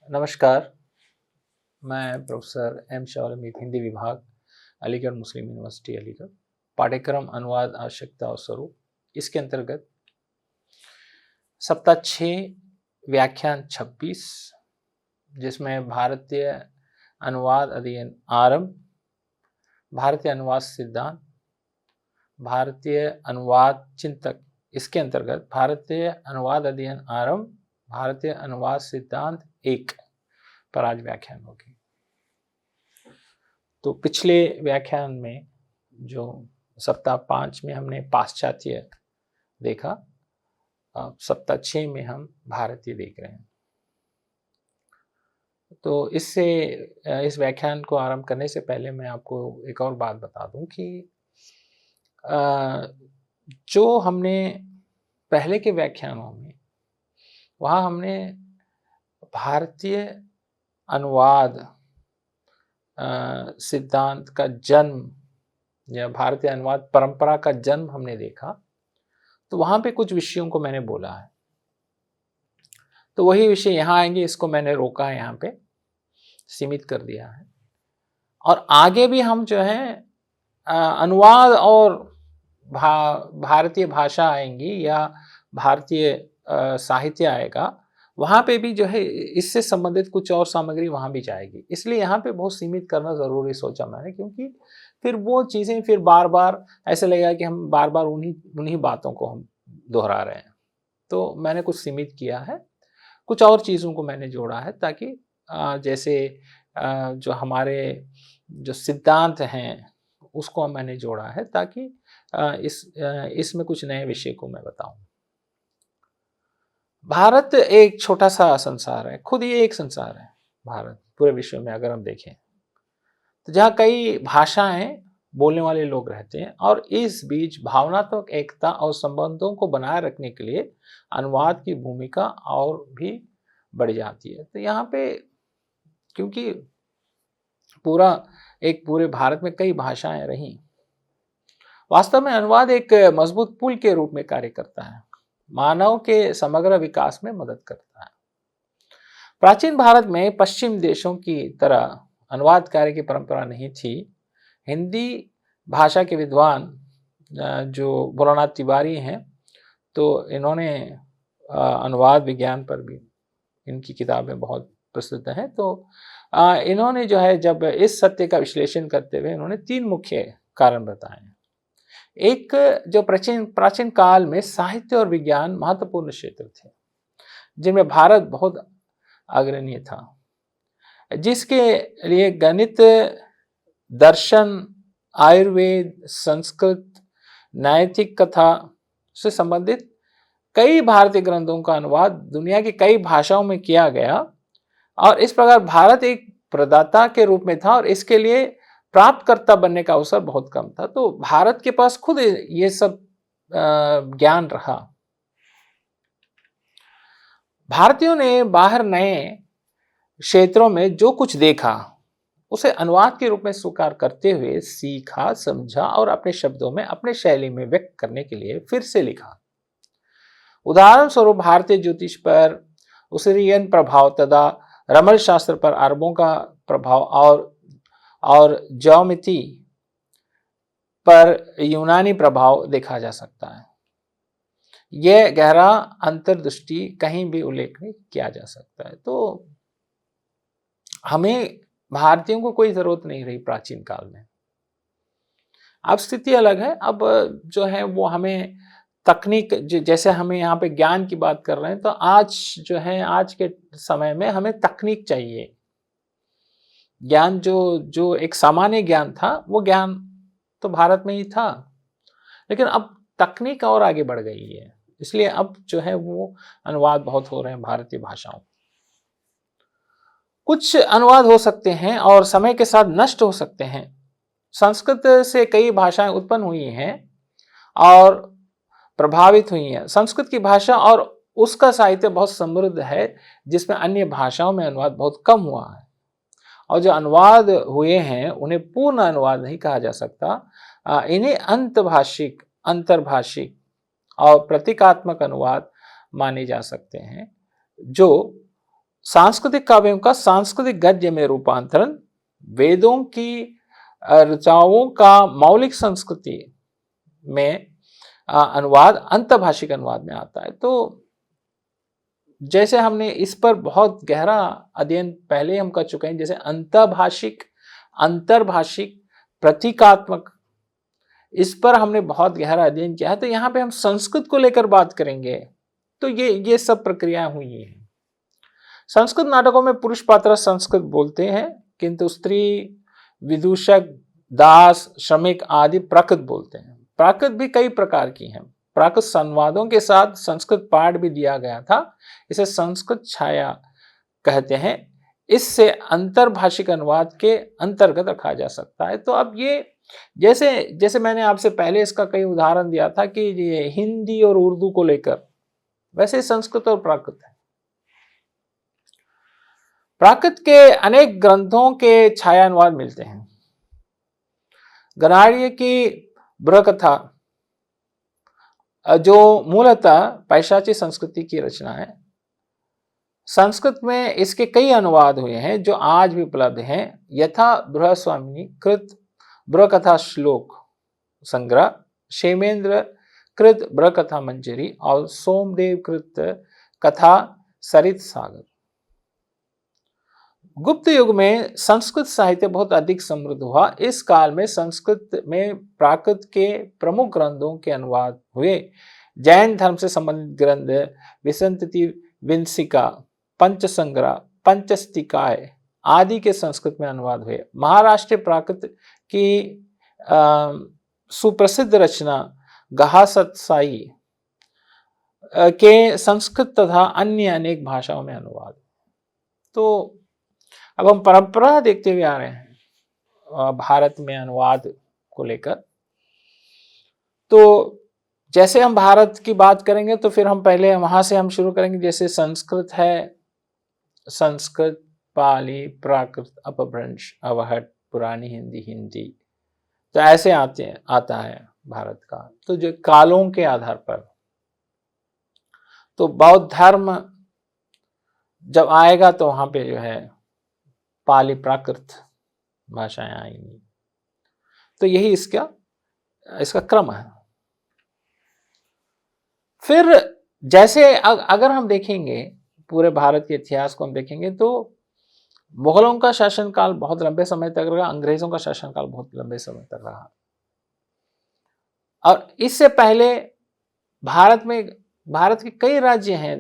नमस्कार, मैं professor M Shah अमीद, Hindi विभाग, अलीगढ़ मुस्लिम यूनिवर्सिटी अलीगढ़। पाठ्यक्रम अनुवाद आवश्यकता और स्वरूप, इसके अंतर्गत सप्ताह 6 व्याख्यान 26, जिसमें भारतीय अनुवाद अध्ययन आरंभ, भारतीय अनुवाद सिद्धांत, भारतीय अनुवाद चिंतक, इसके अंतर्गत भारतीय अनुवाद अध्ययन आरंभ, भारतीय अनुवाद सिद्धांत 1 पर आज व्याख्यान होगी। तो पिछले व्याख्यान में जो सप्ताह 5 में हमने पाश्चात्य देखा, अब सप्ताह 6 में हम भारतीय देख रहे हैं। तो इस व्याख्यान को आरंभ करने से पहले मैं आपको एक और बात बता दूं कि जो हमने पहले के व्याख्यानों में, वहाँ हमने भारतीय अनुवाद सिद्धांत का जन्म या भारतीय अनुवाद परंपरा का जन्म हमने देखा। तो वहाँ पे कुछ विषयों को मैंने बोला है, तो वही विषय यहाँ आएंगे। इसको मैंने रोका है, यहाँ पे सीमित कर दिया है। और आगे भी हम जो है अनुवाद और भारतीय भाषा आएंगी या भारतीय साहित्य आएगा, वहाँ पे भी जो है इससे संबंधित कुछ और सामग्री वहाँ भी जाएगी। इसलिए यहाँ पे बहुत सीमित करना ज़रूरी सोचा मैंने, क्योंकि फिर वो चीज़ें फिर बार बार ऐसे लगेगा कि हम बार बार उन्हीं बातों को हम दोहरा रहे हैं। तो मैंने कुछ सीमित किया है, कुछ और चीज़ों को मैंने जोड़ा है, ताकि जैसे जो हमारे जो सिद्धांत हैं उसको मैंने जोड़ा है, ताकि इसमें कुछ नए विषय को मैं बताऊं। भारत एक छोटा सा संसार है, खुद ये एक संसार है भारत पूरे विश्व में। अगर हम देखें तो जहाँ कई भाषाएं बोलने वाले लोग रहते हैं, और इस बीच भावनात्मक एकता और संबंधों को बनाए रखने के लिए अनुवाद की भूमिका और भी बढ़ जाती है। तो यहाँ पे क्योंकि पूरे भारत में कई भाषाएं रहीं, वास्तव में अनुवाद एक मजबूत पुल के रूप में कार्य करता है, मानव के समग्र विकास में मदद करता है। प्राचीन भारत में पश्चिम देशों की तरह अनुवाद कार्य की परंपरा नहीं थी। हिंदी भाषा के विद्वान जो भोलानाथ तिवारी हैं, तो इन्होंने अनुवाद विज्ञान पर भी इनकी किताबें बहुत प्रसिद्ध हैं। तो इन्होंने जो है जब इस सत्य का विश्लेषण करते हुए इन्होंने 3 मुख्य कारण बताए हैं। एक, जो प्राचीन काल में साहित्य और विज्ञान महत्वपूर्ण क्षेत्र थे, जिनमें भारत बहुत अग्रणी था, जिसके लिए गणित, दर्शन, आयुर्वेद, संस्कृत, नैतिक कथा से संबंधित कई भारतीय ग्रंथों का अनुवाद दुनिया की कई भाषाओं में किया गया। और इस प्रकार भारत एक प्रदाता के रूप में था, और इसके लिए प्राप्तकर्ता बनने का अवसर बहुत कम था। तो भारत के पास खुद ये सब ज्ञान रहा। भारतीयों ने बाहर नए क्षेत्रों में जो कुछ देखा, उसे अनुवाद के रूप में स्वीकार करते हुए सीखा, समझा और अपने शब्दों में, अपने शैली में व्यक्त करने के लिए फिर से लिखा। उदाहरण स्वरूप भारतीय ज्योतिष पर उसीरियन प्रभाव तथा रमल शास्त्र पर अरबों का प्रभाव और ज्योमिति पर यूनानी प्रभाव देखा जा सकता है। यह गहरा अंतर्दृष्टि कहीं भी उल्लेख नहीं किया जा सकता है। तो हमें भारतीयों को कोई जरूरत नहीं रही प्राचीन काल में। अब स्थिति अलग है। अब जो है वो हमें तकनीक, जैसे हमें यहाँ पे ज्ञान की बात कर रहे हैं, तो आज जो है आज के समय में हमें तकनीक चाहिए। ज्ञान जो एक सामान्य ज्ञान था, वो ज्ञान तो भारत में ही था, लेकिन अब तकनीक और आगे बढ़ गई है। इसलिए अब जो है वो अनुवाद बहुत हो रहे हैं भारतीय भाषाओं। कुछ अनुवाद हो सकते हैं और समय के साथ नष्ट हो सकते हैं। संस्कृत से कई भाषाएं उत्पन्न हुई हैं और प्रभावित हुई हैं। संस्कृत की भाषा और उसका साहित्य बहुत समृद्ध है, जिसमें अन्य भाषाओं में अनुवाद बहुत कम हुआ है। और जो अनुवाद हुए हैं उन्हें पूर्ण अनुवाद नहीं कहा जा सकता। इन्हें अंतभाषिक, अंतर्भाषिक और प्रतीकात्मक अनुवाद माने जा सकते हैं, जो सांस्कृतिक काव्यों का सांस्कृतिक गद्य में रूपांतरण, वेदों की ऋचाओं का मौलिक संस्कृति में अनुवाद अंतभाषिक अनुवाद में आता है। तो जैसे हमने इस पर बहुत गहरा अध्ययन पहले हम कर चुके हैं, जैसे अंतभाषिक, अंतर्भाषिक, प्रतीकात्मक, इस पर हमने बहुत गहरा अध्ययन किया है। तो यहाँ पे हम संस्कृत को लेकर बात करेंगे। तो ये सब प्रक्रिया हुई है। संस्कृत नाटकों में पुरुष पात्र संस्कृत बोलते हैं, किंतु स्त्री, विदूषक, दास, श्रमिक आदि प्राकृत बोलते हैं। प्राकृत भी कई प्रकार की हैं। प्राकृत संवादों के साथ संस्कृत पाठ भी दिया गया था, इसे संस्कृत छाया कहते हैं। इससे अंतर्भाषिक अनुवाद के अंतर्गत रखा जा सकता है। तो अब ये जैसे मैंने आपसे पहले इसका कई उदाहरण दिया था कि ये हिंदी और उर्दू को लेकर, वैसे संस्कृत और प्राकृत है। प्राकृत के अनेक ग्रंथों के छाया अनुवाद मिलते हैं। गणार्य की बृहकथा, जो मूलतः पैशाची संस्कृति की रचना है, संस्कृत में इसके कई अनुवाद हुए हैं जो आज भी उपलब्ध हैं। यथा बृहस्वामिनी कृत बृहकथा श्लोक संग्रह, क्षेमेंद्र कृत बृहकथा मंजरी और सोमदेव कृत कथा सरित सागर। गुप्त युग में संस्कृत साहित्य बहुत अधिक समृद्ध हुआ। इस काल में संस्कृत में प्राकृत के प्रमुख ग्रंथों के अनुवाद हुए। जैन धर्म से संबंधित ग्रंथ विसंतति विंसिका, पंचसंग्रह, पंचस्तिकाय आदि के संस्कृत में अनुवाद हुए। महाराष्ट्र प्राकृत की सुप्रसिद्ध रचना गहासत्साई के संस्कृत तथा अन्य अनेक भाषाओं में अनुवाद। तो अब हम परंपरा देखते हुए आ रहे हैं भारत में अनुवाद को लेकर। तो जैसे हम भारत की बात करेंगे तो फिर हम पहले वहां से हम शुरू करेंगे। जैसे संस्कृत है, संस्कृत, पाली, प्राकृत, अपभ्रंश, अवहट, पुरानी हिंदी, हिंदी, तो ऐसे आता है भारत का। तो जो कालों के आधार पर, तो बौद्ध धर्म जब आएगा तो वहां पे जो है पाली प्राकृत भाषाएं आएंगी। तो यही इसका क्रम है। फिर जैसे अगर हम देखेंगे पूरे भारत के इतिहास को हम देखेंगे तो मुगलों का शासनकाल बहुत लंबे समय तक रहा, अंग्रेजों का शासनकाल बहुत लंबे समय तक रहा। और इससे पहले भारत के कई राज्य हैं।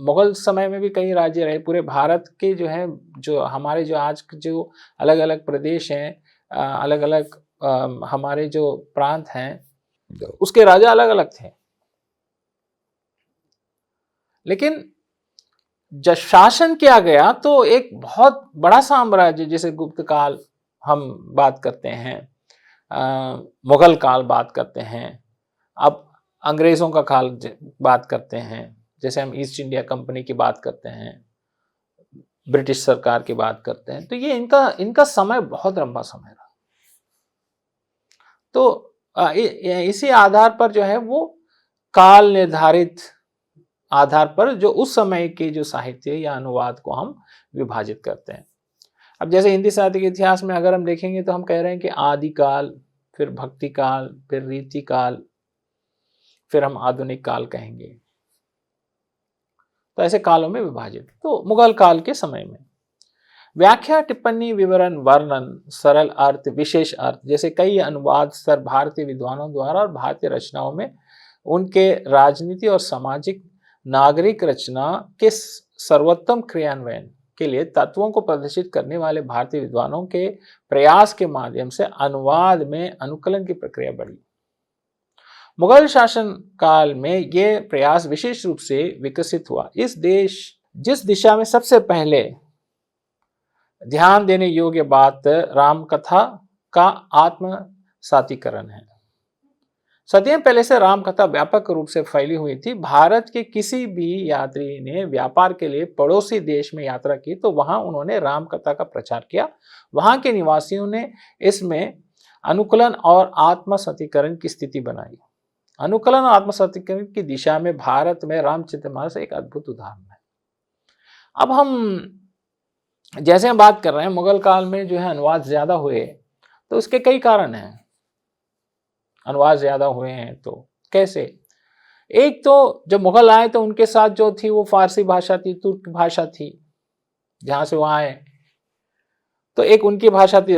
मुगल समय में भी कई राज्य रहे। पूरे भारत के जो है, जो हमारे जो आज जो अलग अलग प्रदेश हैं, अलग अलग हमारे जो प्रांत हैं, उसके राजा अलग अलग थे। लेकिन जब शासन किया गया तो एक बहुत बड़ा साम्राज्य, जैसे गुप्त काल हम बात करते हैं, मुगल काल बात करते हैं, अब अंग्रेजों का काल बात करते हैं, जैसे हम ईस्ट इंडिया कंपनी की बात करते हैं, ब्रिटिश सरकार की बात करते हैं। तो ये इनका समय बहुत लंबा समय रहा। तो इसी आधार पर जो है वो काल निर्धारित आधार पर जो उस समय के जो साहित्य या अनुवाद को हम विभाजित करते हैं। अब जैसे हिंदी साहित्य के इतिहास में अगर हम देखेंगे तो हम कह रहे हैं कि आदिकाल, फिर भक्ति काल, फिर रीति काल, फिर हम आधुनिक काल कहेंगे। तो ऐसे कालों में विभाजित। तो मुगल काल के समय में व्याख्या, टिप्पणी, विवरण, वर्णन, सरल अर्थ, विशेष अर्थ जैसे कई अनुवाद सर भारतीय विद्वानों द्वारा और भारतीय रचनाओं में उनके राजनीति और सामाजिक नागरिक रचना के सर्वोत्तम क्रियान्वयन के लिए तत्वों को प्रदर्शित करने वाले भारतीय विद्वानों के प्रयास के माध्यम से अनुवाद में अनुकलन की प्रक्रिया बढ़ी। मुगल शासन काल में यह प्रयास विशेष रूप से विकसित हुआ। जिस दिशा में सबसे पहले ध्यान देने योग्य बात रामकथा का आत्मसातीकरण है। सदियों पहले से रामकथा व्यापक रूप से फैली हुई थी। भारत के किसी भी यात्री ने व्यापार के लिए पड़ोसी देश में यात्रा की तो वहां उन्होंने रामकथा का प्रचार किया। वहां के निवासियों ने इसमें अनुकूलन और आत्मसातीकरण की स्थिति बनाई। अनुकूलन और आत्मसातीकरण की दिशा में भारत में रामचरितमानस एक अद्भुत उदाहरण है। अब हम जैसे हम बात कर रहे हैं मुगल काल में जो है अनुवाद ज्यादा हुए, तो उसके कई कारण हैं। अनुवाद ज्यादा हुए हैं तो कैसे? एक तो जब मुगल आए तो उनके साथ जो थी वो फारसी भाषा थी, तुर्क भाषा थी, जहां से वहां आए तो एक उनकी भाषा थी।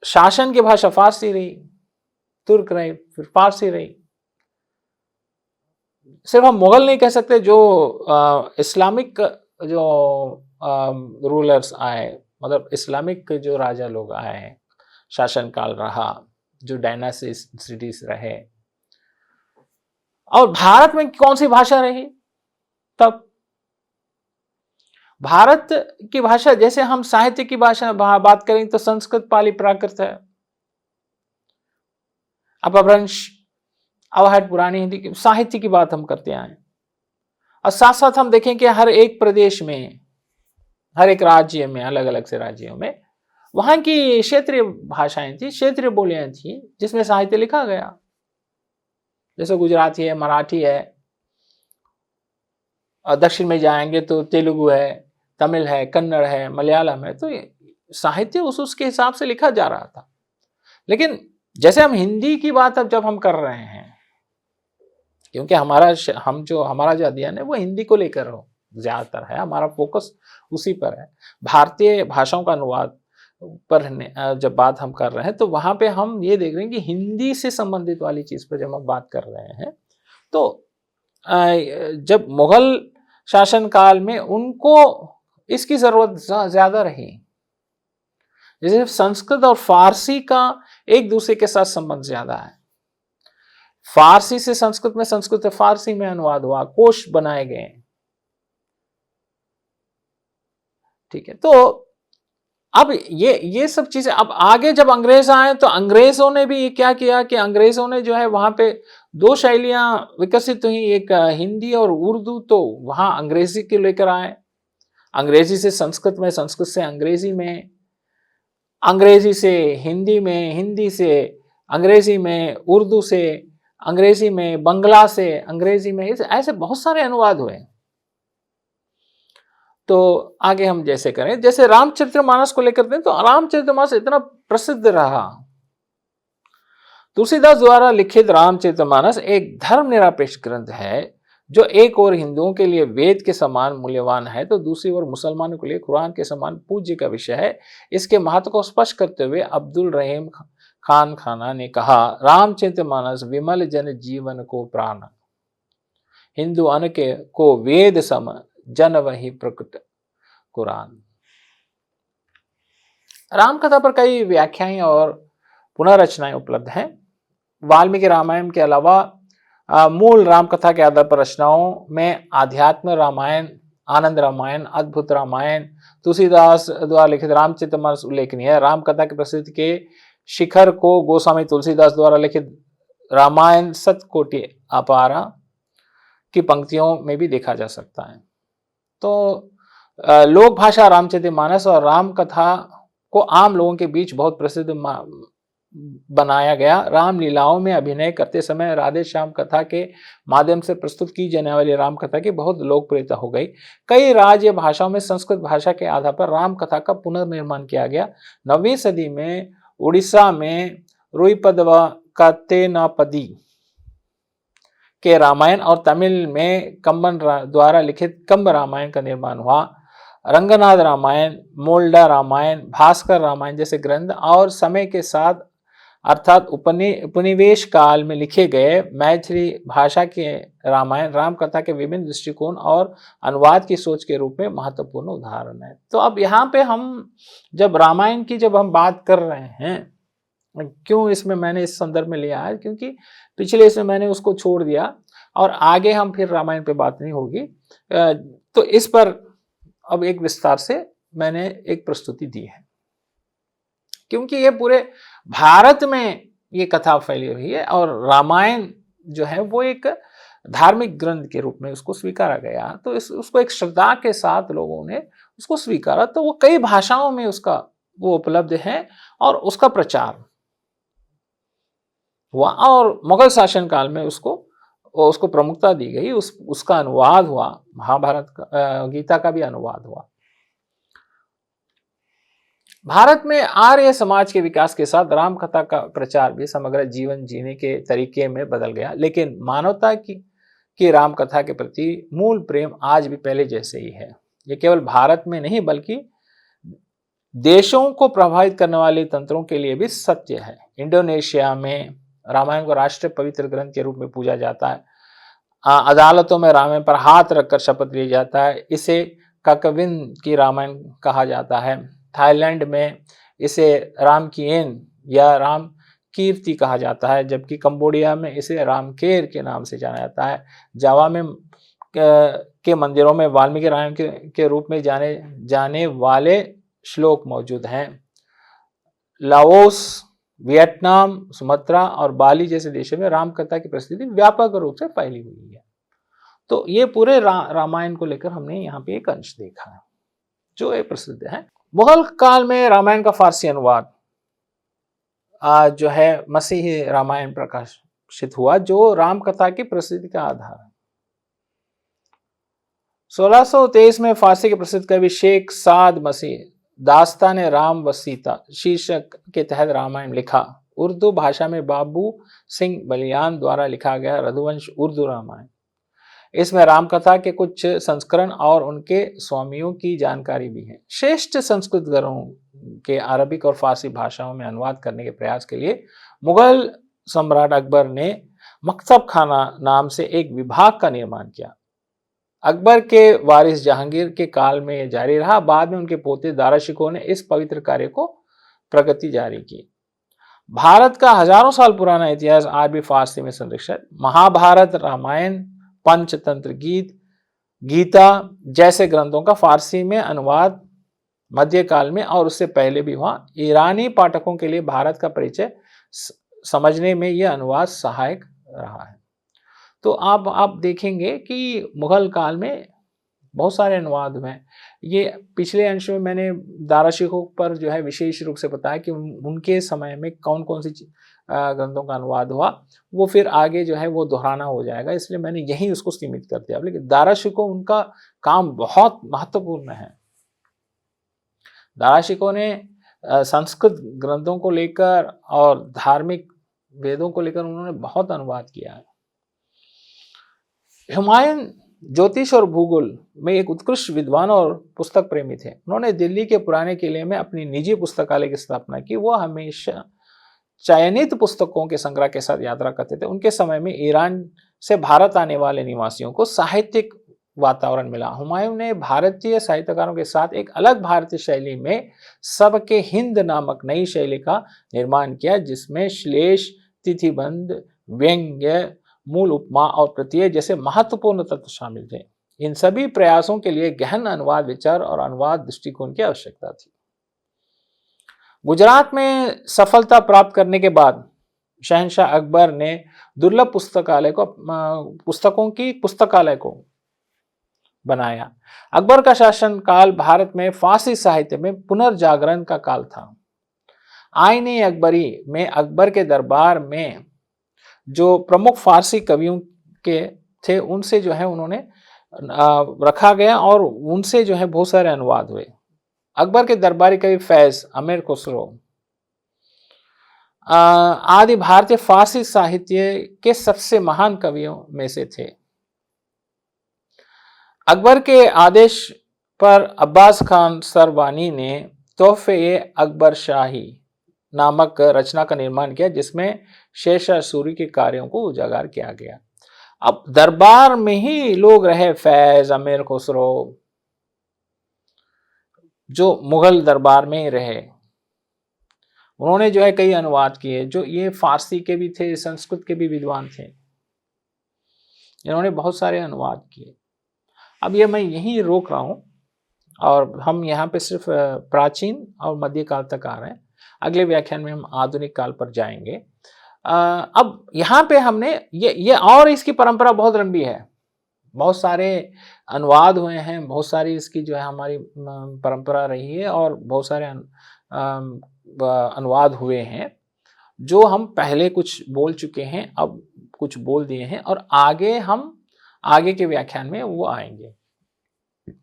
शासन की भाषा फारसी रही, तुर्क रही, फिर फारसी रही। सिर्फ हम मुगल नहीं कह सकते, जो इस्लामिक जो रूलर्स आए, मतलब इस्लामिक जो राजा लोग आए, शासन काल रहा, जो डायनासिटीज रहे, और भारत में कौन सी भाषा रही तब? भारत की भाषा, जैसे हम साहित्य की भाषा बात करें तो संस्कृत, पाली, प्राकृत है, अपभ्रंश, अवहट, पुरानी हिंदी की साहित्य की बात हम करते आए। और साथ साथ हम देखें कि हर एक प्रदेश में, हर एक राज्य में, अलग अलग से राज्यों में वहां की क्षेत्रीय भाषाएं थी, क्षेत्रीय बोलियां थी, जिसमें साहित्य लिखा गया। जैसे गुजराती है, मराठी है, और दक्षिण में जाएंगे तो तेलुगु है, तमिल है, कन्नड़ है, मलयालम है, तो साहित्य उसके हिसाब से लिखा जा रहा था। लेकिन जैसे हम हिंदी की बात अब जब हम कर रहे हैं, क्योंकि हमारा जो अध्ययन है वो हिंदी को लेकर हो ज्यादातर है, हमारा फोकस उसी पर है। भारतीय भाषाओं का अनुवाद पर जब बात हम कर रहे हैं तो वहां पे हम ये देख रहे हैं कि हिंदी से संबंधित वाली चीज पर जब हम बात कर रहे हैं तो जब मुगल शासन काल में उनको इसकी जरूरत ज्यादा रही। जैसे संस्कृत और फारसी का एक दूसरे के साथ संबंध ज्यादा है। फारसी से संस्कृत में, संस्कृत से फारसी में अनुवाद हुआ, कोश बनाए गए। ठीक है, तो अब ये सब चीजें, अब आगे जब अंग्रेज आए तो अंग्रेजों ने भी क्या किया कि अंग्रेजों ने जो है वहां पे दो शैलियां विकसित हुई, एक हिंदी और उर्दू। तो वहां अंग्रेजी के लेकर आए, अंग्रेजी से संस्कृत में, संस्कृत से अंग्रेजी में, अंग्रेजी से हिंदी में, हिंदी से अंग्रेजी में, उर्दू से अंग्रेजी में, बंगला से अंग्रेजी में, ऐसे बहुत सारे अनुवाद हुए। तो आगे हम जैसे करें, जैसे रामचरितमानस को लेकर दें तो रामचरितमानस इतना प्रसिद्ध रहा। तुलसीदास द्वारा लिखित रामचरितमानस एक धर्मनिरपेक्ष ग्रंथ है, जो एक और हिंदुओं के लिए वेद के समान मूल्यवान है तो दूसरी ओर मुसलमानों के लिए कुरान के समान पूज्य का विषय है। इसके महत्व को स्पष्ट करते हुए अब्दुल रहीम खान खाना ने कहा, रामचरितमानस विमल जन जीवन को प्राण, हिंदू अन के को वेद सम, जन वही प्रकट कुरान। रामकथा पर कई व्याख्याएं और पुनर्रचनाएं उपलब्ध हैं। वाल्मीकि रामायण के अलावा मूल रामकथा के आधार पर रचनाओं में आध्यात्म रामायण, आनंद रामायण, अद्भुत रामायण, तुलसीदास द्वारा लिखित रामचरितमानस उल्लेखनीय है। रामकथा के प्रसिद्ध के शिखर को गोस्वामी तुलसीदास द्वारा लिखित रामायण सतकोटि अपारा की पंक्तियों में भी देखा जा सकता है। तो लोक भाषा रामचरितमानस और रामकथा को आम लोगों के बीच बहुत प्रसिद्ध बनाया गया। रामलीलाओं में अभिनय करते समय राधे श्याम कथा के माध्यम से प्रस्तुत की जाने वाली रामकथा की बहुत लोकप्रियता हो गई। कई राज्य भाषाओं में संस्कृत भाषा के आधार पर रामकथा का पुनर्निर्माण किया गया। 9वीं सदी में उड़ीसा में रुईपदवा कत्तेनापदी के रामायण और तमिल में कम्बन द्वारा लिखित कंब रामायण का निर्माण हुआ। रंगनाथ रामायण, मोल्डा रामायण, भास्कर रामायण जैसे ग्रंथ और समय के साथ अर्थात उपनिवेश काल में लिखे गए मैथिली भाषा के रामायण रामकथा के विभिन्न दृष्टिकोण और अनुवाद की सोच के रूप में महत्वपूर्ण उदाहरण है। तो अब यहाँ पे हम जब रामायण की जब हम बात कर रहे हैं, क्यों इसमें मैंने इस संदर्भ में लिया है, क्योंकि पिछले इसमें मैंने उसको छोड़ दिया और आगे हम फिर रामायण पे बात नहीं होगी, तो इस पर अब एक विस्तार से मैंने एक प्रस्तुति दी है, क्योंकि ये पूरे भारत में ये कथा फैली हुई है और रामायण जो है वो एक धार्मिक ग्रंथ के रूप में उसको स्वीकारा गया। तो उसको एक श्रद्धा के साथ लोगों ने उसको स्वीकारा, तो वो कई भाषाओं में उसका वो उपलब्ध है और उसका प्रचार हुआ और मुगल शासन काल में उसको प्रमुखता दी गई। उसका अनुवाद हुआ, महाभारत का, गीता का भी अनुवाद हुआ। भारत में आर्य समाज के विकास के साथ राम कथा का प्रचार भी समग्र जीवन जीने के तरीके में बदल गया, लेकिन मानवता की राम कथा के प्रति मूल प्रेम आज भी पहले जैसे ही है। ये केवल भारत में नहीं बल्कि देशों को प्रभावित करने वाले तंत्रों के लिए भी सत्य है। इंडोनेशिया में रामायण को राष्ट्रीय पवित्र ग्रंथ के रूप में पूजा जाता है। अदालतों में रामायण पर हाथ रखकर शपथ लिया जाता है। इसे ककविन की रामायण कहा जाता है। थाईलैंड में इसे राम किएन या राम कीर्ति कहा जाता है, जबकि कंबोडिया में इसे रामकेर के नाम से जाना जाता है। जावा में के मंदिरों में वाल्मीकि रामायण के रूप में जाने जाने वाले श्लोक मौजूद हैं। लाओस, वियतनाम, सुमात्रा और बाली जैसे देशों में राम कथा की प्रसिद्धि व्यापक रूप से फैली हुई है। तो ये पूरे रामायण को लेकर हमने यहाँ पे एक अंश देखा है जो ये प्रसिद्ध है। मुगल काल में रामायण का फारसी अनुवाद जो है मसीही रामायण प्रकाशित हुआ, जो राम कथा की प्रसिद्धि का आधार है। 1623 में फारसी के प्रसिद्ध कवि शेख साद मसीह दास्तान राम व सीता शीर्षक के तहत रामायण लिखा। उर्दू भाषा में बाबू सिंह बलियान द्वारा लिखा गया रघुवंश उर्दू रामायण। इसमें राम कथा के कुछ संस्करण और उनके स्वामियों की जानकारी भी है। श्रेष्ठ संस्कृत ग्रंथों के अरबिक और फारसी भाषाओं में अनुवाद करने के प्रयास के लिए मुगल सम्राट अकबर ने मकतब खाना नाम से एक विभाग का निर्माण किया। अकबर के वारिस जहांगीर के काल में यह जारी रहा। बाद में उनके पोते दाराशिकों ने इस पवित्र कार्य को प्रगति जारी की। भारत का हजारों साल पुराना इतिहास आज भी फारसी में संरक्षित। महाभारत, रामायण, पंचतंत्र, गीता जैसे ग्रंथों का फारसी में अनुवाद मध्यकाल में और उससे पहले भी हुआ। ईरानी पाठकों के लिए भारत का परिचय समझने में यह अनुवाद सहायक रहा है। तो आप देखेंगे कि मुगल काल में बहुत सारे अनुवाद हुए हैं। ये पिछले अंश में मैंने दाराशिकों पर जो है विशेष रूप से बताया कि उनके समय में कौन कौन सी ग्रंथों का अनुवाद हुआ, वो फिर आगे जो है वो दोहराना हो जाएगा, इसलिए मैंने यही उसको सीमित कर दिया। लेकिन दाराशिकों उनका काम बहुत महत्वपूर्ण है। दाराशिकों ने संस्कृत ग्रंथों को लेकर और धार्मिक वेदों को लेकर उन्होंने बहुत अनुवाद किया है। हुमायूं ज्योतिष और भूगोल में एक उत्कृष्ट विद्वान और पुस्तक प्रेमी थे। उन्होंने दिल्ली के पुराने किले में अपनी निजी पुस्तकालय की स्थापना की। वो हमेशा चयनित पुस्तकों के संग्रह के साथ यात्रा करते थे। उनके समय में ईरान से भारत आने वाले निवासियों को साहित्यिक वातावरण मिला। हुमायूं ने भारतीय साहित्यकारों के साथ एक अलग भारतीय शैली में सबके हिंद नामक नई शैली का निर्माण किया, जिसमें श्लेष, तिथिबंध, व्यंग्य, मूल उपमा और प्रत्यय जैसे महत्वपूर्ण तत्व शामिल थे। इन सभी प्रयासों के लिए गहन अनुवाद विचार और अनुवाद दृष्टिकोण की आवश्यकता थी। गुजरात में सफलता प्राप्त करने के बाद शहंशाह अकबर ने दुर्लभ पुस्तकों की पुस्तकालय को बनाया। अकबर का शासन काल भारत में फारसी साहित्य में पुनर्जागरण का काल था। आईने अकबरी में अकबर के दरबार में जो प्रमुख फारसी कवियों के थे उनसे जो है उन्होंने रखा गया और उनसे जो है बहुत सारे अनुवाद हुए। अकबर के दरबारी कवि फैज, अमीर खुसरो आदि भारतीय फारसी साहित्य के सबसे महान कवियों में से थे। अकबर के आदेश पर अब्बास खान सरवानी ने तोहफे अकबर शाही नामक रचना का निर्माण किया, जिसमें शेरशाह सूरी के कार्यों को उजागर किया गया। अब दरबार में ही लोग रहे, फैज, अमीर खुसरो जो मुगल दरबार में ही रहे, उन्होंने जो है कई अनुवाद किए। जो ये फारसी के भी थे, संस्कृत के भी विद्वान थे, इन्होंने बहुत सारे अनुवाद किए। अब ये मैं यहीं रोक रहा हूं और हम यहाँ पे सिर्फ प्राचीन और मध्यकाल तक आ रहे हैं। अगले व्याख्यान में हम आधुनिक काल पर जाएंगे। अब यहाँ पे हमने ये और इसकी परंपरा बहुत लंबी है, बहुत सारे अनुवाद हुए हैं, बहुत सारी इसकी जो है हमारी परंपरा रही है और बहुत सारे अनुवाद हुए हैं जो हम पहले कुछ बोल चुके हैं, अब कुछ बोल दिए हैं और आगे के व्याख्यान में वो आएंगे।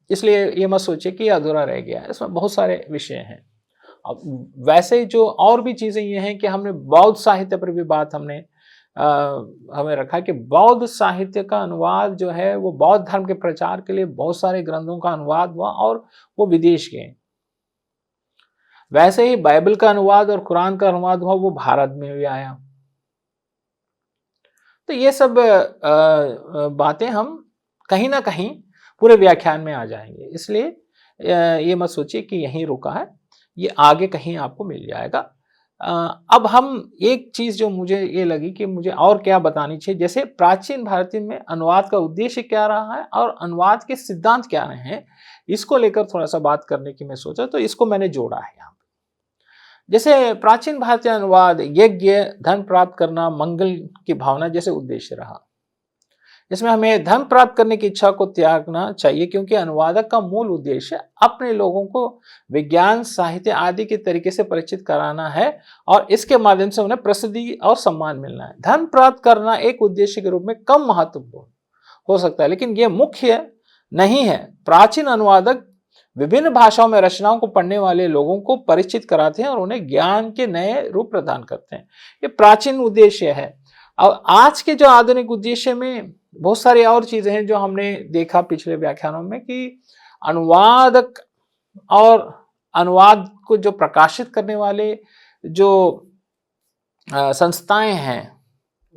इसलिए ये मत सोचिए कि अधूरा रह गया, इसमें बहुत सारे विषय हैं अब वैसे ही जो और भी चीज़ें ये हैं कि हमने बौद्ध साहित्य पर भी बात हमने हमें रखा कि बौद्ध साहित्य का अनुवाद जो है वो बौद्ध धर्म के प्रचार के लिए बहुत सारे ग्रंथों का अनुवाद हुआ और वो विदेश गए। वैसे ही बाइबल का अनुवाद और कुरान का अनुवाद हुआ, वो भारत में भी आया। तो ये सब बातें हम कहीं ना कहीं पूरे व्याख्यान में आ जाएंगे, इसलिए ये मत सोचिए कि यहीं रुका है, ये आगे कहीं आपको मिल जाएगा। अब हम एक चीज़ जो मुझे ये लगी कि मुझे और क्या बतानी चाहिए, जैसे प्राचीन भारतीय में अनुवाद का उद्देश्य क्या रहा है और अनुवाद के सिद्धांत क्या रहे हैं, इसको लेकर थोड़ा सा बात करने की मैं सोचा, तो इसको मैंने जोड़ा है यहाँ पे। जैसे प्राचीन भारतीय अनुवाद यज्ञ, धन प्राप्त करना, मंगल की भावना जैसे उद्देश्य रहा। इसमें हमें धन प्राप्त करने की इच्छा को त्यागना चाहिए, क्योंकि अनुवादक का मूल उद्देश्य अपने लोगों को विज्ञान, साहित्य आदि के तरीके से परिचित कराना है और इसके माध्यम से उन्हें प्रसिद्धि और सम्मान मिलना है। धन प्राप्त करना एक उद्देश्य के रूप में कम महत्वपूर्ण हो सकता है, लेकिन यह मुख्य नहीं है। प्राचीन अनुवादक विभिन्न भाषाओं में रचनाओं को पढ़ने वाले लोगों को परिचित कराते हैं और उन्हें ज्ञान के नए रूप प्रदान करते हैं। ये प्राचीन उद्देश्य है। और आज के जो आधुनिक उद्देश्य में बहुत सारी और चीजें हैं जो हमने देखा पिछले व्याख्यानों में, कि अनुवादक और अनुवाद को जो प्रकाशित करने वाले जो संस्थाएं हैं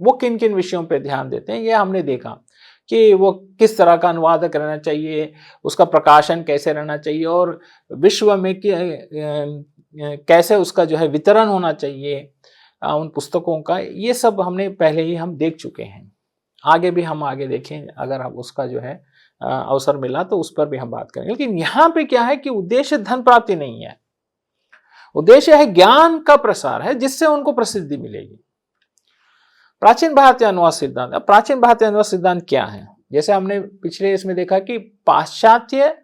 वो किन किन विषयों पर ध्यान देते हैं, ये हमने देखा कि वो किस तरह का अनुवादक रहना चाहिए, उसका प्रकाशन कैसे रहना चाहिए और विश्व में कैसे उसका जो है वितरण होना चाहिए उन पुस्तकों का, ये सब हमने पहले ही हम देख चुके हैं। आगे भी हम आगे देखें, अगर हम उसका जो है अवसर मिला तो उस पर भी हम बात करेंगे। लेकिन यहाँ पे क्या है कि उद्देश्य धन प्राप्ति नहीं है, उद्देश्य है ज्ञान का प्रसार है जिससे उनको प्रसिद्धि मिलेगी। प्राचीन भारतीय अनुवाद सिद्धांत, अब प्राचीन भारतीय अनुवाद सिद्धांत क्या है? जैसे हमने पिछले इसमें देखा कि पाश्चात्य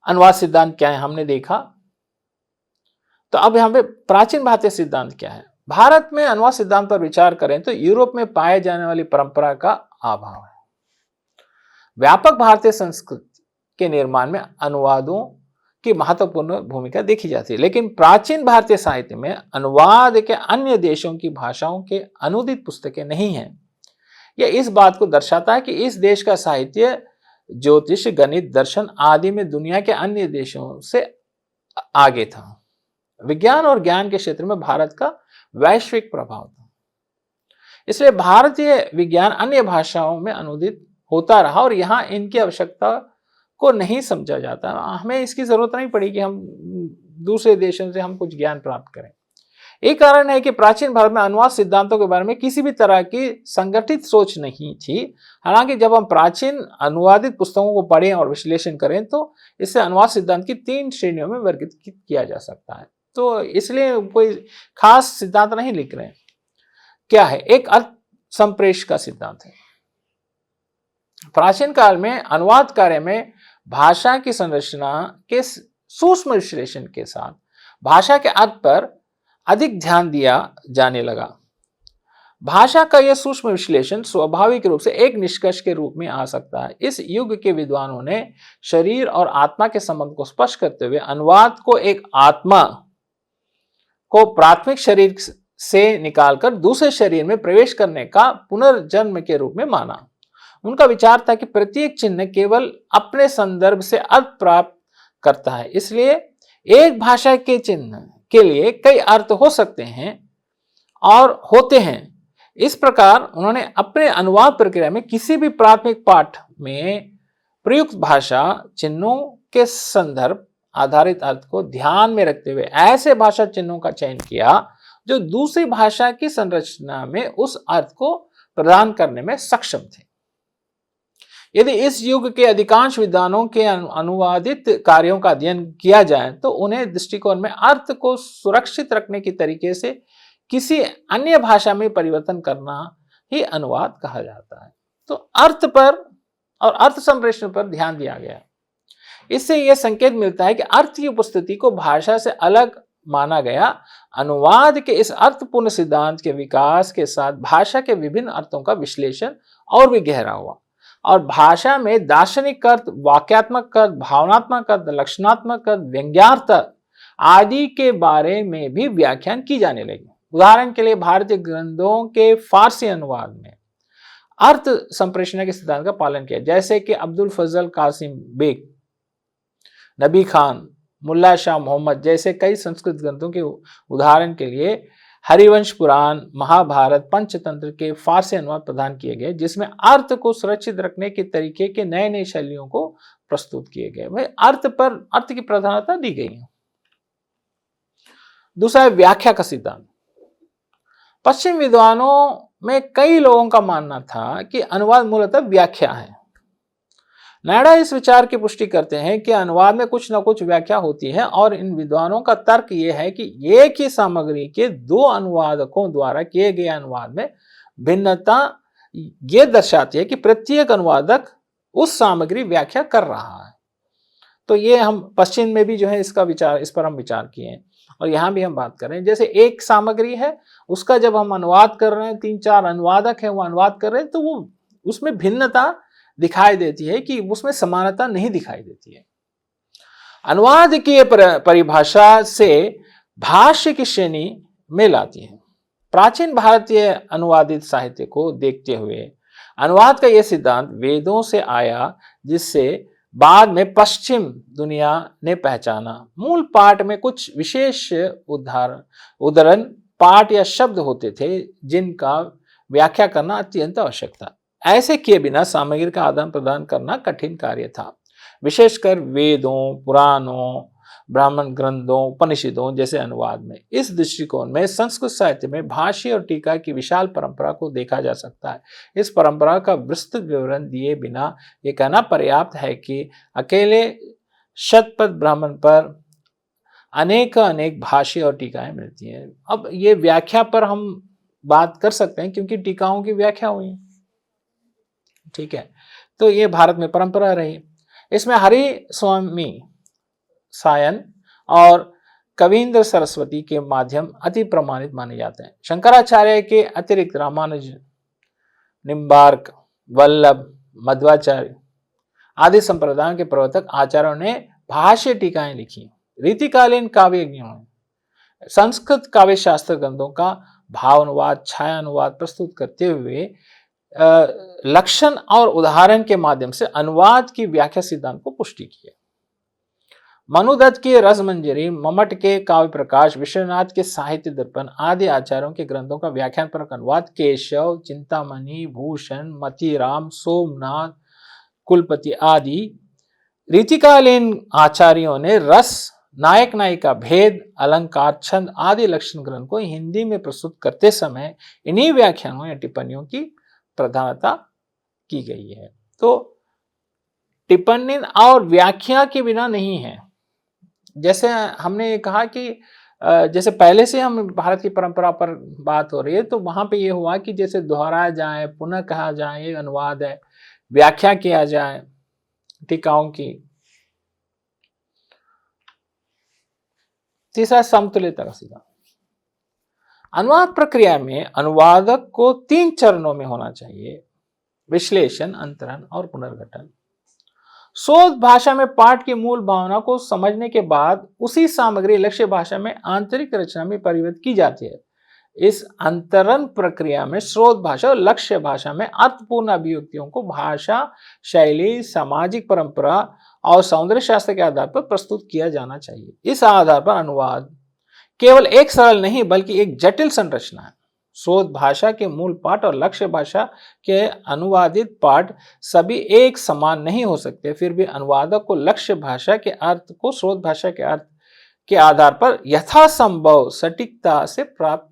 अनुवाद सिद्धांत क्या है, हमने देखा। तो अब यहाँ पे प्राचीन भारतीय सिद्धांत क्या है? भारत में अनुवाद सिद्धांत पर विचार करें तो यूरोप में पाए जाने वाली परंपरा का अभाव है। व्यापक भारतीय संस्कृति के निर्माण में अनुवादों की महत्वपूर्ण भूमिका देखी जाती है, लेकिन प्राचीन भारतीय साहित्य में अनुवाद के अन्य देशों की भाषाओं के अनुदित पुस्तकें नहीं हैं। यह इस बात को दर्शाता है कि इस देश का साहित्य ज्योतिष, गणित, दर्शन आदि में दुनिया के अन्य देशों से आगे था। विज्ञान और ज्ञान के क्षेत्र में भारत का वैश्विक प्रभाव था, इसलिए भारतीय विज्ञान अन्य भाषाओं में अनुदित होता रहा और यहाँ इनकी आवश्यकता को नहीं समझा जाता। हमें इसकी जरूरत नहीं पड़ी कि हम दूसरे देशों से हम कुछ ज्ञान प्राप्त करें। एक कारण है कि प्राचीन भारत में अनुवाद सिद्धांतों के बारे में किसी भी तरह की संगठित सोच नहीं थी। हालांकि जब हम प्राचीन अनुवादित पुस्तकों को पढ़ें और विश्लेषण करें तो इससे अनुवाद सिद्धांत की 3 श्रेणियों में वर्गीकृत किया जा सकता है। तो इसलिए कोई खास सिद्धांत नहीं लिख रहे हैं। क्या है? एक अर्थ संप्रेष का सिद्धांत है। प्राचीन काल में अनुवाद कार्य में भाषा की संरचना के सूक्ष्म विश्लेषण के साथ भाषा के अर्थ पर अधिक ध्यान दिया जाने लगा। भाषा का यह सूक्ष्म विश्लेषण स्वाभाविक रूप से एक निष्कर्ष के रूप में आ सकता है। इस युग के विद्वानों ने शरीर और आत्मा के संबंध को स्पष्ट करते हुए अनुवाद को एक आत्मा को प्राथमिक शरीर से निकालकर दूसरे शरीर में प्रवेश करने का पुनर्जन्म के रूप में माना। उनका विचार था कि प्रत्येक चिन्ह केवल अपने संदर्भ से अर्थ प्राप्त करता है, इसलिए एक भाषा के चिन्ह के लिए कई अर्थ हो सकते हैं और होते हैं। इस प्रकार उन्होंने अपने अनुवाद प्रक्रिया में किसी भी प्राथमिक पाठ में प्रयुक्त भाषा चिन्हों के संदर्भ आधारित अर्थ को ध्यान में रखते हुए ऐसे भाषा चिन्हों का चयन किया जो दूसरी भाषा की संरचना में उस अर्थ को प्रदान करने में सक्षम थे। यदि इस युग के अधिकांश विद्वानों के अनुवादित कार्यों का अध्ययन किया जाए तो उन्हें दृष्टिकोण में अर्थ को सुरक्षित रखने के तरीके से किसी अन्य भाषा में परिवर्तन करना ही अनुवाद कहा जाता है। तो अर्थ पर और अर्थ संप्रेषण पर ध्यान दिया गया। इससे यह संकेत मिलता है कि अर्थ की उपस्थिति को भाषा से अलग माना गया। अनुवाद के इस अर्थपूर्ण सिद्धांत के विकास के साथ भाषा के विभिन्न अर्थों का विश्लेषण और भी गहरा हुआ और भाषा में दार्शनिक अर्थ, वाक्यात्मक अर्थ, भावनात्मक अर्थ, लक्षणात्मक अर्थ, व्यंग्यार्थ आदि के बारे में भी व्याख्यान की जाने लगी। उदाहरण के लिए भारतीय ग्रंथों के फारसी अनुवाद में अर्थ संप्रेषण के सिद्धांत का पालन किया, जैसे कि अब्दुल फजल कासिम बेग, नबी खान, मुल्ला शाह मोहम्मद जैसे कई संस्कृत ग्रंथों के उदाहरण के लिए हरिवंश पुराण, महाभारत, पंचतंत्र के फारसी अनुवाद प्रदान किए गए, जिसमें अर्थ को सुरक्षित रखने के तरीके के नए नए शैलियों को प्रस्तुत किए गए। भाई अर्थ की प्रधानता दी गई है। दूसरा है व्याख्या का सिद्धांत। पश्चिम विद्वानों में कई लोगों का मानना था कि अनुवाद मूलतः व्याख्या है। नायडा इस विचार की पुष्टि करते हैं कि अनुवाद में कुछ न कुछ व्याख्या होती है, और इन विद्वानों का तर्क यह है कि एक ही सामग्री के दो अनुवादकों द्वारा किए गए अनुवाद में भिन्नता यह दर्शाती है कि प्रत्येक अनुवादक उस सामग्री व्याख्या कर रहा है। तो ये हम पश्चिम में भी जो है इस पर हम विचार किए हैं, और यहाँ भी हम बात कर रहे हैं। जैसे एक सामग्री है, उसका जब हम अनुवाद कर रहे हैं, 3-4 अनुवादक हैं वो अनुवाद कर रहे हैं, तो वो उसमें भिन्नता दिखाई देती है कि उसमें समानता नहीं दिखाई देती है। अनुवाद की परिभाषा से भाष्य की श्रेणी में लाती है। प्राचीन भारतीय अनुवादित साहित्य को देखते हुए अनुवाद का यह सिद्धांत वेदों से आया, जिससे बाद में पश्चिम दुनिया ने पहचाना। मूल पाठ में कुछ विशेष उदाहरण पाठ या शब्द होते थे, जिनका व्याख्या करना अत्यंत आवश्यक था। ऐसे किए बिना सामग्री का आदान प्रदान करना कठिन कार्य था, विशेषकर वेदों, पुराणों, ब्राह्मण ग्रंथों, उपनिषदों जैसे अनुवाद में। इस दृष्टिकोण में संस्कृत साहित्य में भाष्य और टीका की विशाल परंपरा को देखा जा सकता है। इस परंपरा का विस्तृत विवरण दिए बिना यह कहना पर्याप्त है कि अकेले शतपथ ब्राह्मण पर अनेक भाष्य और टीकाएं मिलती हैं। अब ये व्याख्या पर हम बात कर सकते हैं, क्योंकि टीकाओं की व्याख्या हुई, ठीक है। तो ये भारत में परंपरा रही। इसमें हरि स्वामी सायन और कवींद्र सरस्वती के माध्यम अति प्रमाणित माने जाते हैं। शंकराचार्य के अतिरिक्त रामानुज, निम्बार्क, वल्लभ, मध्वाचार्य आदि संप्रदायों के प्रवर्तक आचार्यों ने भाष्य टीकाएं लिखी। रीतिकालीन काव्यज्ञों ने संस्कृत काव्य शास्त्र ग्रंथों का भावानुवाद, छाया अनुवाद प्रस्तुत करते हुए लक्षण और उदाहरण के माध्यम से अनुवाद की व्याख्या सिद्धांत को पुष्टि की है। मनुदत्त की रसमंजरी, मम्मट के काव्य प्रकाश, विश्वनाथ के साहित्य दर्पण आदि आचार्यों के ग्रंथों का व्याख्यानपरक अनुवाद केशव, चिंतामणि, भूषण, मतीराम, सोमनाथ, कुलपति आदि रीतिकालीन आचार्यों ने रस, नायक नायिका भेद, अलंकार, छंद आदि लक्षण ग्रंथ को हिंदी में प्रस्तुत करते समय इन्हीं व्याख्यानों या टिप्पणियों की प्रधानता की गई है। तो टिप्पणी और व्याख्या के बिना नहीं है। जैसे हमने कहा कि जैसे पहले से हम भारत की परंपरा पर बात हो रही है, तो वहां पे ये हुआ कि जैसे दोहराया जाए, पुनः कहा जाए, ये अनुवाद है, व्याख्या किया जाए टीकाओं की। तीसरा समतुल्यता का सिद्धांत। अनुवाद प्रक्रिया में अनुवादक को 3 चरणों में होना चाहिए: विश्लेषण, अंतरण और पुनर्गठन। शोध भाषा में पाठ की मूल भावना को समझने के बाद उसी सामग्री लक्ष्य भाषा में आंतरिक रचना में परिवर्तित की जाती है। इस अंतरण प्रक्रिया में स्रोत भाषा और लक्ष्य भाषा में अर्थपूर्ण अभिव्यक्तियों को भाषा, शैली, सामाजिक परंपरा और सौंदर्य शास्त्र के आधार पर प्रस्तुत किया जाना चाहिए। इस आधार पर अनुवाद केवल एक सरल नहीं बल्कि एक जटिल संरचना है। शोध भाषा के मूल पाठ और लक्ष्य भाषा के अनुवादित पाठ सभी एक समान नहीं हो सकते। फिर भी अनुवादक को लक्ष्य भाषा के अर्थ को शोध भाषा के अर्थ के आधार पर यथासंभव सटीकता से प्राप्त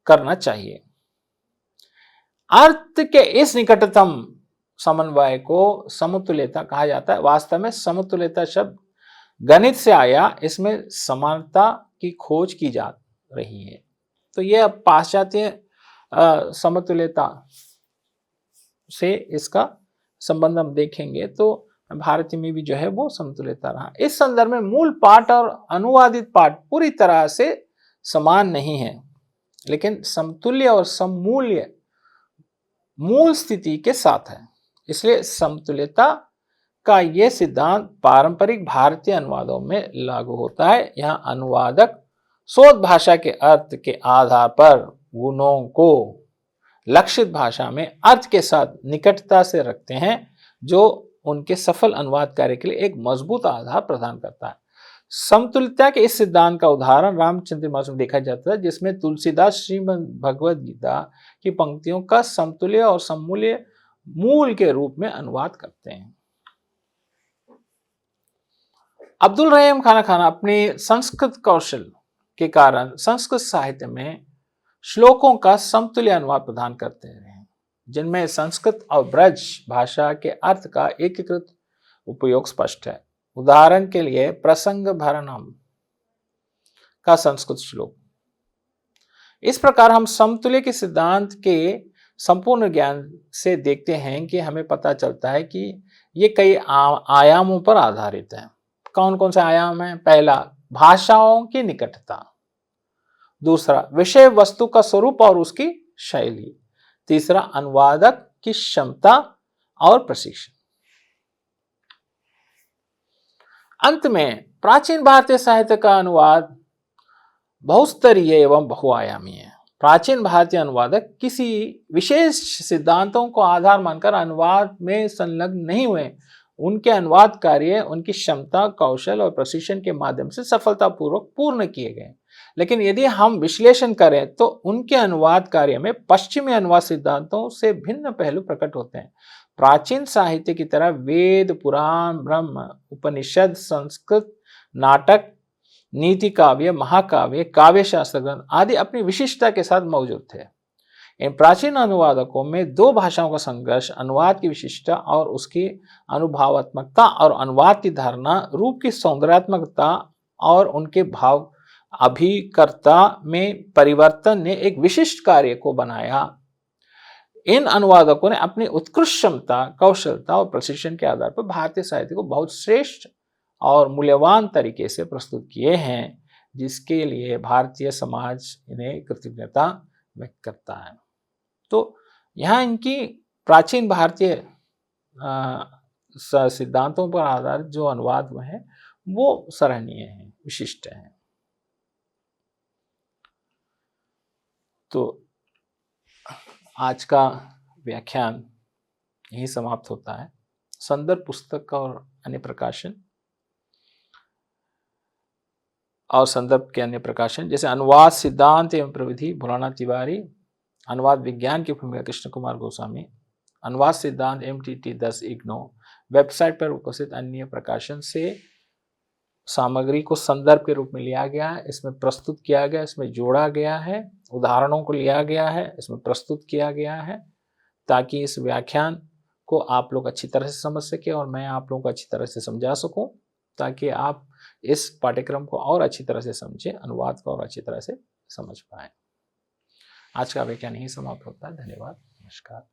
करना चाहिए। अर्थ के इस निकटतम समन्वय को समतुल्यता कहा जाता है। वास्तव में समतुल्यता शब्द गणित से आया, इसमें समानता की खोज की जा रही है। तो यह पाश्चात्य समतुल्यता से इसका संबंध हम देखेंगे, तो भारत में भी जो है वो समतुल्यता रहा। इस संदर्भ में मूल पाठ और अनुवादित पाठ पूरी तरह से समान नहीं है, लेकिन समतुल्य और सममूल्य मूल स्थिति के साथ है। इसलिए समतुल्यता का ये सिद्धांत पारंपरिक भारतीय अनुवादों में लागू होता है। यहाँ अनुवादक शोध भाषा के अर्थ के आधार पर गुणों को लक्षित भाषा में अर्थ के साथ निकटता से रखते हैं, जो उनके सफल अनुवाद कार्य के लिए एक मजबूत आधार प्रदान करता है। समतुल्यता के इस सिद्धांत का उदाहरण रामचरितमानस में देखा जाता है, जिसमें तुलसीदास श्रीमद् भगवद गीता की पंक्तियों का समतुल्य और समूल्य मूल के रूप में अनुवाद करते हैं। अब्दुल रहीम खान अपने संस्कृत कौशल के कारण संस्कृत साहित्य में श्लोकों का समतुल्य अनुवाद प्रदान करते हैं, जिनमें संस्कृत और ब्रज भाषा के अर्थ का एकीकृत उपयोग स्पष्ट है। उदाहरण के लिए प्रसंग भरणम का संस्कृत श्लोक। इस प्रकार हम समतुल्य के सिद्धांत के संपूर्ण ज्ञान से देखते हैं कि हमें पता चलता है कि ये कई आयामों पर आधारित है। कौन कौन से आयाम हैं? पहला, भाषाओं की निकटता। दूसरा, विषय वस्तु का स्वरूप और उसकी शैली। तीसरा, अनुवादक की क्षमता और प्रशिक्षण। अंत में प्राचीन भारतीय साहित्य का अनुवाद बहुस्तरीय एवं बहुआयामी है। प्राचीन भारतीय अनुवादक किसी विशेष सिद्धांतों को आधार मानकर अनुवाद में संलग्न नहीं हुए। उनके अनुवाद कार्य उनकी क्षमता, कौशल और प्रशिक्षण के माध्यम से सफलतापूर्वक पूर्ण किए गए। लेकिन यदि हम विश्लेषण करें तो उनके अनुवाद कार्य में पश्चिमी अनुवाद सिद्धांतों से भिन्न पहलू प्रकट होते हैं। प्राचीन साहित्य की तरह वेद, पुराण, ब्रह्म, उपनिषद, संस्कृत नाटक, नीति काव्य, महाकाव्य, काव्य शास्त्र ग्रंथ आदि अपनी विशिष्टता के साथ मौजूद थे। इन प्राचीन अनुवादकों में दो भाषाओं का संघर्ष, अनुवाद की विशिष्टता और उसकी अनुभवात्मकता और अनुवाद की धारणा, रूप की सौंदर्यात्मकता और उनके भाव अभिकर्ता में परिवर्तन ने एक विशिष्ट कार्य को बनाया। इन अनुवादकों ने अपनी उत्कृष्ट क्षमता, कौशलता और प्रशिक्षण के आधार पर भारतीय साहित्य को बहुत श्रेष्ठ और मूल्यवान तरीके से प्रस्तुत किए हैं, जिसके लिए भारतीय समाज इन्हें कृतज्ञता व्यक्त करता है। तो यहाँ इनकी प्राचीन भारतीय सिद्धांतों पर आधारित जो अनुवाद हुए हैं वो सराहनीय हैं, विशिष्ट हैं। तो आज का व्याख्यान यही समाप्त होता है। संदर्भ पुस्तक और अन्य प्रकाशन और संदर्भ के अन्य प्रकाशन जैसे अनुवाद सिद्धांत एवं प्रविधि भोलानाथ तिवारी, अनुवाद विज्ञान की भूमिका कृष्ण कुमार गोस्वामी, अनुवाद सिद्धांत MTT 10 IGNOU, वेबसाइट पर उपस्थित अन्य प्रकाशन से सामग्री को संदर्भ के रूप में लिया गया है, इसमें प्रस्तुत किया गया, इसमें जोड़ा गया है, उदाहरणों को लिया गया है, इसमें प्रस्तुत किया गया है, ताकि इस व्याख्यान को आप लोग अच्छी तरह से समझ सके और मैं आप लोगों को अच्छी तरह से समझा सकूं, ताकि आप इस पाठ्यक्रम को और अच्छी तरह से समझें, अनुवाद को और अच्छी तरह से समझ पाएं। आज का व्याख्यान यही समाप्त होता है। धन्यवाद, नमस्कार।